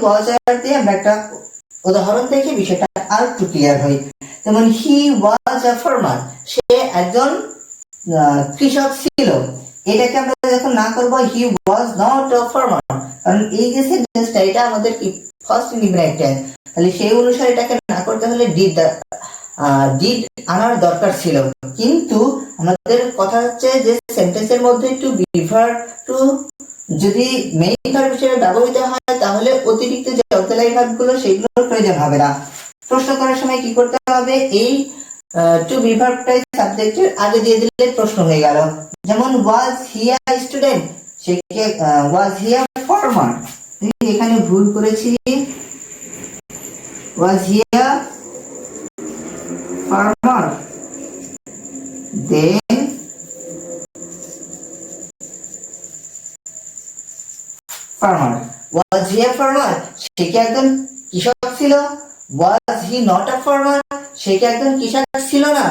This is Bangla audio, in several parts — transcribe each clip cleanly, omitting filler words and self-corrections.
ওয়াজ আর দিয়ে আমরা একটা উদাহরণ দেখে বিষয়টা আর একটু ক্লিয়ার হয়। যেমন হি ওয়াজ আ ফার্মার, সে একজন কৃষক ছিল। এটাকে আমরা যখন না করব হি ওয়াজ নট আ ফার্মার, কারণ এই যে সেন্টেন্সটা এটা আমাদের কি ফার্স্ট ইনডিফিনিট টেন্স, তাহলে সেই অনুসারে এটাকে না করতে হলে ডিড আনার দরকার ছিল। কিন্তু আমাদের কথা হচ্ছে যে সেন্টেন্সের মধ্যে টু বি ভার্ব টু যদি মেইন ভার্ব হিসেবে ব্যবহৃত হয় তাহলে অতিরিক্ত যে অক্সিলারি ভার্ব গুলো সেগুলোর প্রয়োজন হবে না। প্রশ্ন করার সময় কি করতে হবে, এই টু বি ভার্বটাই সাবজেক্টের আগে দিয়ে দিলে প্রশ্ন হয়ে গেল। যেমন ওয়াজ he a student, say was he a farmer, এখানে ভুল করেছি, was he a farmer, then farmer, was he a farmer, সে কি একজন কৃষক ছিল? ওয়াজ হি নট আ ফার্মার, সে কি একজন কৃষক ছিল না?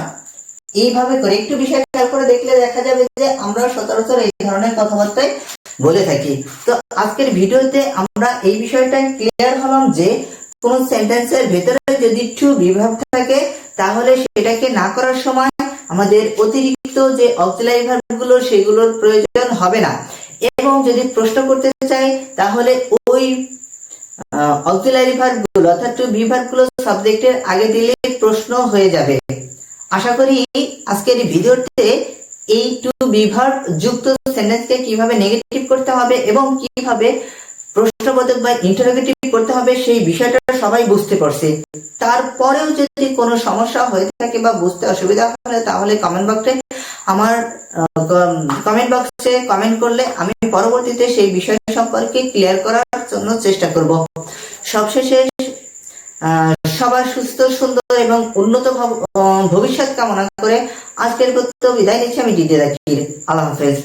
এইভাবে করে একটু বিষয় খেয়াল করে দেখলে দেখা যাবে যে আমরা সচরাচর এই ধরনের কথাবার্তাই বলে থাকি। তো আজকের ভিডিওতে আমরা এই বিষয়টা ক্লিয়ার হলাম যে কোন সেন্টেন্সের ভেতরে যদি টু বি ভার্ব থাকে তাহলে সেটাকে না করার সময় আমাদের অতিরিক্ত যে অক্সিলারি ভার্ব গুলো সেগুলোর প্রয়োজন হবে না, এবং যদি প্রশ্ন করতে চাই তাহলে ওই অক্সিলারি ভার্ব গুলো অর্থাৎ টু বি ভার্ব গুলো সাবজেক্টের আগে দিলে প্রশ্ন হয়ে যাবে। আশা করি আজকের এই ভিডিওতে এই টু বি ভার্ব যুক্ত সেন্টেন্সকে কিভাবে নেগেটিভ করতে হবে এবং কিভাবে প্রশ্নবোধক বা ইন্টারোগেটিভ করতে হবে সেই বিষয়টা সবাই বুঝতে পারছে। তারপরেও যদি কোনো সমস্যা হয়ে থাকে বা বুঝতে অসুবিধা হয় তাহলে কমেন্ট বক্সে কমেন্ট করলে আমি পরবর্তীতে সেই বিষয় সম্পর্কে ক্লিয়ার করার জন্য চেষ্টা করব। সবশেষে সবার সুস্থ সুন্দর এবং উন্নত ভবিষ্যৎ কামনা করে আজকের বিদায় নিচ্ছি আমি ডিজে জাকির। আল্লাহ হাফেজ।